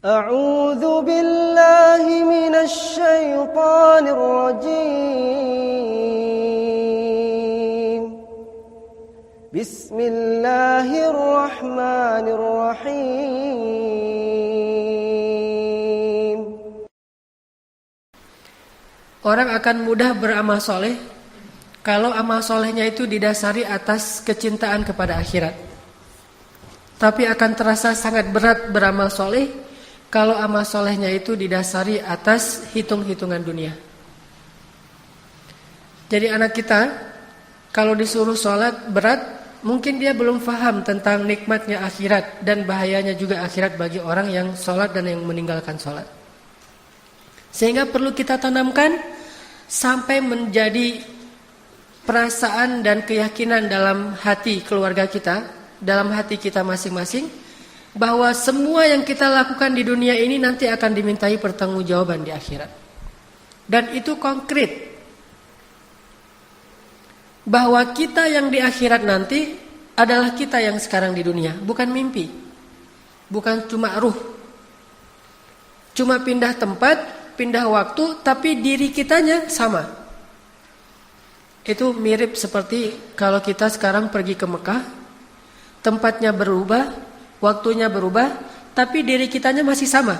أعوذ بالله من الشيطان الرجيم بسم الله الرحمن الرحيم. Orang akan mudah beramal soleh kalau amal solehnya itu didasari atas kecintaan kepada akhirat. Tapi akan terasa sangat berat beramal soleh kalau amal solehnya itu didasari atas hitung-hitungan dunia. Jadi anak kita kalau disuruh sholat berat, mungkin dia belum paham tentang nikmatnya akhirat dan bahayanya juga akhirat bagi orang yang sholat dan yang meninggalkan sholat. Sehingga perlu kita tanamkan sampai menjadi perasaan dan keyakinan dalam hati keluarga kita, dalam hati kita masing-masing, bahwa semua yang kita lakukan di dunia ini nanti akan dimintai pertanggungjawaban di akhirat. Dan itu konkret. Bahwa kita yang di akhirat nanti adalah kita yang sekarang di dunia, bukan mimpi. Bukan cuma ruh. Cuma pindah tempat, pindah waktu, tapi diri kitanya sama. Itu mirip seperti kalau kita sekarang pergi ke Mekah, tempatnya berubah, waktunya berubah, tapi diri kitanya masih sama.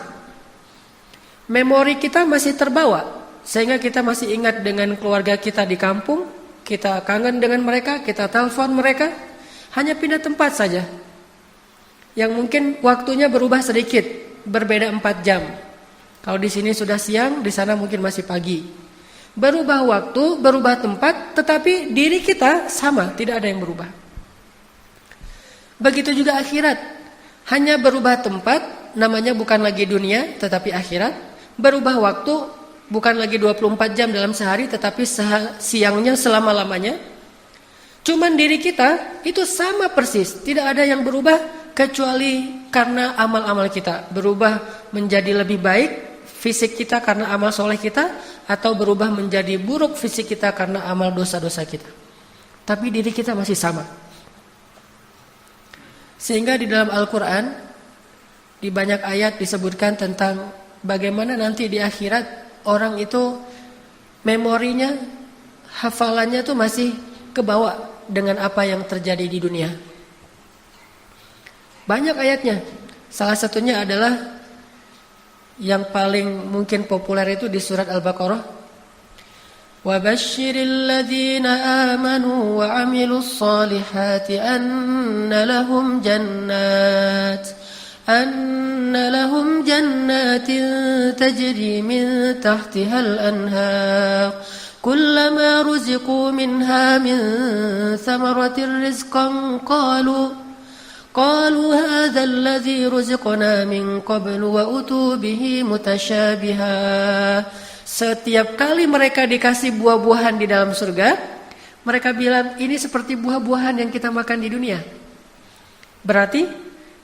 Memori kita masih terbawa, sehingga kita masih ingat dengan keluarga kita di kampung, kita kangen dengan mereka, kita telepon mereka, hanya pindah tempat saja. Yang mungkin waktunya berubah sedikit, berbeda 4 jam. Kalau di sini sudah siang, di sana mungkin masih pagi. Berubah waktu, berubah tempat, tetapi diri kita sama, tidak ada yang berubah. Begitu juga akhirat. Hanya berubah tempat, namanya bukan lagi dunia, tetapi akhirat. Berubah waktu, bukan lagi 24 jam dalam sehari, tetapi siangnya selama-lamanya. Cuman diri kita, itu sama persis. Tidak ada yang berubah, kecuali karena amal-amal kita. Berubah menjadi lebih baik, fisik kita karena amal soleh kita, atau berubah menjadi buruk fisik kita karena amal dosa-dosa kita. Tapi diri kita masih sama. Sehingga di dalam Al-Quran, di banyak ayat disebutkan tentang bagaimana nanti di akhirat orang itu memorinya, hafalannya itu masih kebawa dengan apa yang terjadi di dunia. Banyak ayatnya. Salah satunya adalah yang paling mungkin populer itu di surat Al-Baqarah. وَبَشِّرِ الَّذِينَ آمَنُوا وَعَمِلُوا الصَّالِحَاتِ أَنَّ لَهُمْ جَنَّاتٍ تَجْرِي مِنْ تَحْتِهَا الْأَنْهَارُ كُلَّمَا رُزِقُوا مِنْهَا مِنْ ثَمَرَةٍ رِزْقًا قالوا هذا الذي رزقنا من قبل وأتوا به متشابها. Setiap kali mereka dikasih buah-buahan di dalam surga, mereka bilang ini seperti buah-buahan yang kita makan di dunia. Berarti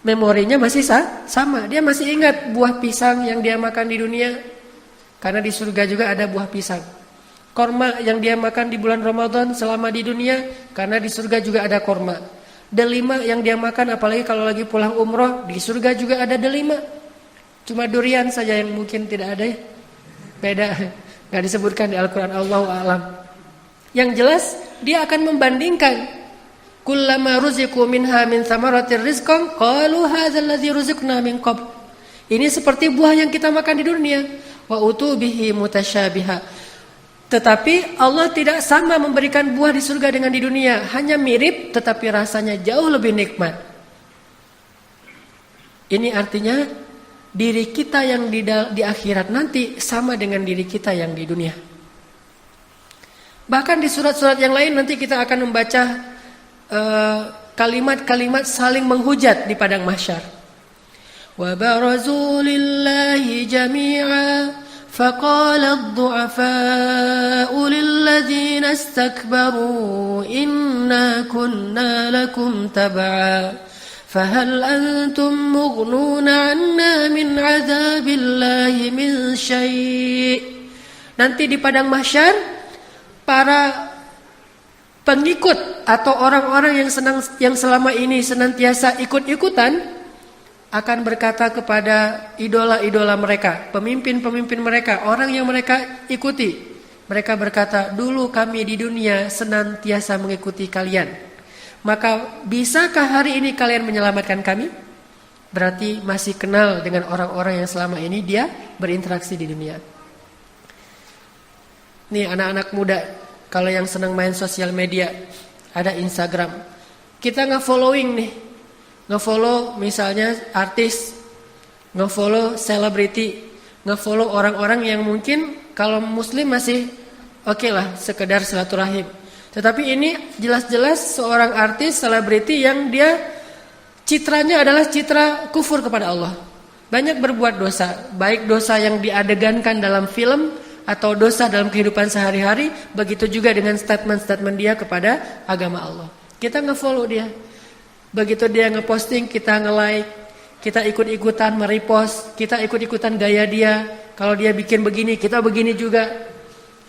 memorinya masih sama. Dia masih ingat buah pisang yang dia makan di dunia, karena di surga juga ada buah pisang. Korma yang dia makan di bulan Ramadan selama di dunia, karena di surga juga ada korma. Delima yang dia makan, apalagi kalau lagi pulang umroh, di surga juga ada delima. Cuma durian saja yang mungkin tidak ada ya. Beda, gak disebutkan di Al-Quran. Allahu a'lam. Yang jelas dia akan membandingkan. Kullama ruziqu minha min thamaratir rizqan qalu hadzal ladzi ruziqna min qabl. Ini seperti buah yang kita makan di dunia. Wa utubihi mutasyabiha. Tetapi Allah tidak sama memberikan buah di surga dengan di dunia. Hanya mirip, tetapi rasanya jauh lebih nikmat. Ini artinya diri kita yang di akhirat nanti sama dengan diri kita yang di dunia. Bahkan di surat-surat yang lain nanti kita akan membaca kalimat-kalimat saling menghujat di padang mahsyar. Wa barazu lillahi jami'a faqala ad-du'afa'u lilladzina istakbaru inna kunna lakum tab'a فهل أنتم مغنون عنا من عذاب الله من شيء. Nanti di padang mahsyar para pengikut atau orang-orang yang selama ini senantiasa ikut-ikutan akan berkata kepada idola-idola mereka, pemimpin-pemimpin mereka, orang yang mereka ikuti. Mereka berkata, dulu kami di dunia senantiasa mengikuti kalian. Maka bisakah hari ini kalian menyelamatkan kami? Berarti masih kenal dengan orang-orang yang selama ini dia berinteraksi di dunia. Nih anak-anak muda, kalau yang senang main sosial media, ada Instagram. Kita nge-following nih. Nge-follow misalnya artis, nge-follow selebriti, nge-follow orang-orang yang mungkin kalau muslim masih oke lah, sekedar silaturahim. Tetapi ini jelas-jelas seorang artis, selebriti yang dia citranya adalah citra kufur kepada Allah. Banyak berbuat dosa, baik dosa yang diadegankan dalam film atau dosa dalam kehidupan sehari-hari, begitu juga dengan statement-statement dia kepada agama Allah. Kita nge-follow dia. Begitu dia nge-posting, kita nge-like, kita ikut-ikutan merepost, kita ikut-ikutan gaya dia. Kalau dia bikin begini, kita begini juga.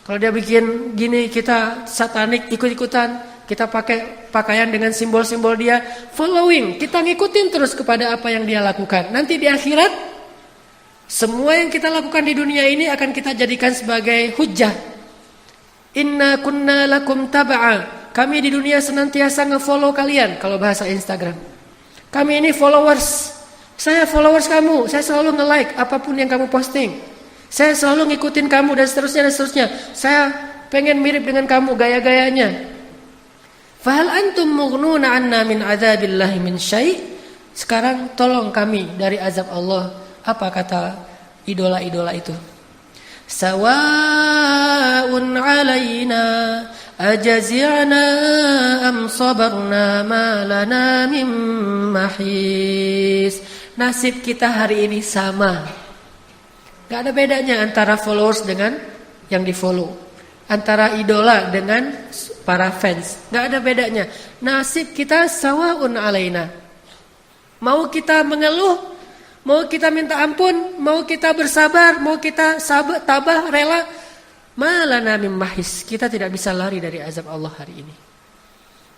Kalau dia bikin gini, kita satanik ikut-ikutan. Kita pakai pakaian dengan simbol-simbol dia. Following, kita ngikutin terus kepada apa yang dia lakukan. Nanti di akhirat, semua yang kita lakukan di dunia ini akan kita jadikan sebagai hujjah. Inna kunna lakum taba'a. Kami di dunia senantiasa nge-follow kalian. Kalau bahasa Instagram, kami ini followers. Saya followers kamu. Saya selalu nge-like apapun yang kamu posting. Saya selalu ngikutin kamu dan seterusnya dan seterusnya. Saya pengen mirip dengan kamu gaya-gayanya. Fahal antum mughnuna anna min adzabillahi min syai'? Sekarang tolong kami dari azab Allah. Apa kata idola-idola itu? Sawa'un 'alaina ajazi'na am sabarna ma lana min mahis. Nasib kita hari ini sama. Gak ada bedanya antara followers dengan yang di follow, antara idola dengan para fans. Gak ada bedanya. Nasib kita sawa'un 'alaina. Mau kita mengeluh, mau kita minta ampun, mau kita bersabar, mau kita tabah, rela, malana mim mahis. Kita tidak bisa lari dari azab Allah hari ini.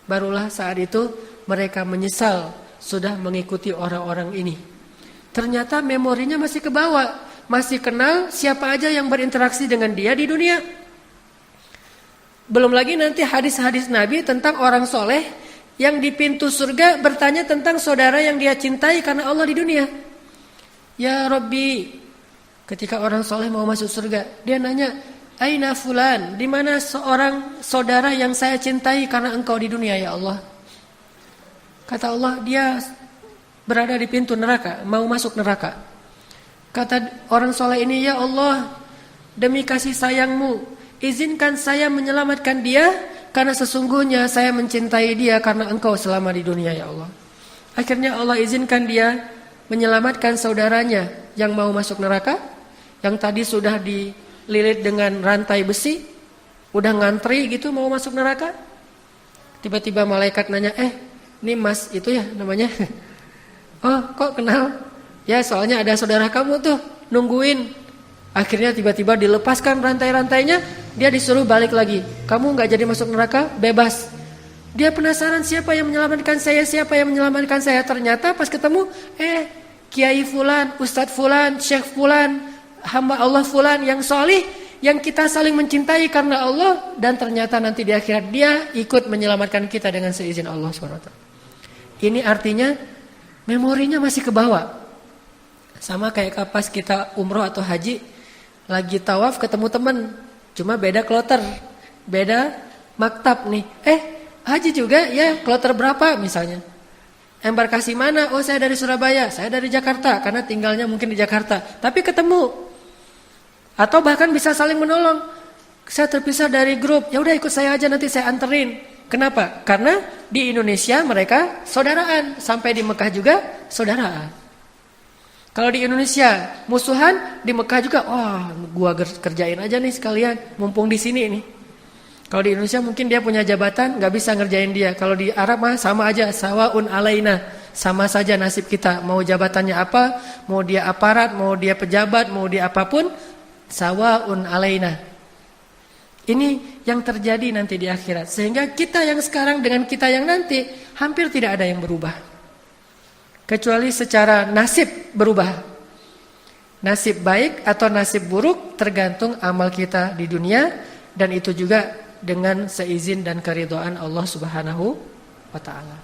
Barulah saat itu mereka menyesal sudah mengikuti orang-orang ini. Ternyata memorinya masih kebawa, masih kenal siapa aja yang berinteraksi dengan dia di dunia. Belum lagi nanti hadis-hadis Nabi tentang orang soleh yang di pintu surga bertanya tentang saudara yang dia cintai karena Allah di dunia. Ya Rabbi, ketika orang soleh mau masuk surga, dia nanya, Aina fulan, di mana seorang saudara yang saya cintai karena engkau di dunia ya Allah? Kata Allah, dia berada di pintu neraka, mau masuk neraka. Kata orang soleh ini, ya Allah, demi kasih sayangmu, izinkan saya menyelamatkan dia, karena sesungguhnya saya mencintai dia karena engkau selama di dunia ya Allah. Akhirnya Allah izinkan dia menyelamatkan saudaranya yang mau masuk neraka, yang tadi sudah dililit dengan rantai besi, udah ngantri gitu mau masuk neraka. Tiba-tiba malaikat nanya, ini mas itu ya namanya? Oh kok kenal? Ya soalnya ada saudara kamu tuh nungguin. Akhirnya tiba-tiba dilepaskan rantai-rantainya, dia disuruh balik lagi. Kamu gak jadi masuk neraka, bebas. Dia penasaran siapa yang menyelamatkan saya, siapa yang menyelamatkan saya. Ternyata pas ketemu, Kiai Fulan, Ustadz Fulan, Syekh Fulan, hamba Allah Fulan yang solih, yang kita saling mencintai karena Allah. Dan ternyata nanti di akhirat dia ikut menyelamatkan kita dengan seizin Allah SWT. Ini artinya memorinya masih kebawa. Sama kayak pas kita umroh atau haji, lagi tawaf ketemu teman, cuma beda kloter, beda maktab nih. Haji juga ya, kloter berapa misalnya? Embarkasi mana? Oh saya dari Surabaya, saya dari Jakarta, karena tinggalnya mungkin di Jakarta. Tapi ketemu, atau bahkan bisa saling menolong. Saya terpisah dari grup, ya udah ikut saya aja nanti saya anterin. Kenapa? Karena di Indonesia mereka saudaraan, sampai di Mekah juga saudaraan. Kalau di Indonesia musuhan, di Mekah juga, gua kerjain aja nih sekalian, mumpung di sini nih. Kalau di Indonesia mungkin dia punya jabatan, nggak bisa ngerjain dia. Kalau di Arab mah sama aja, sawaun alaina, sama saja nasib kita. Mau jabatannya apa, mau dia aparat, mau dia pejabat, mau dia apapun, sawaun alaina. Ini yang terjadi nanti di akhirat. Sehingga kita yang sekarang dengan kita yang nanti hampir tidak ada yang berubah. kecuali secara nasib berubah. Nasib baik atau nasib buruk tergantung amal kita di dunia, dan itu juga dengan seizin dan keridhaan Allah Subhanahu wa taala.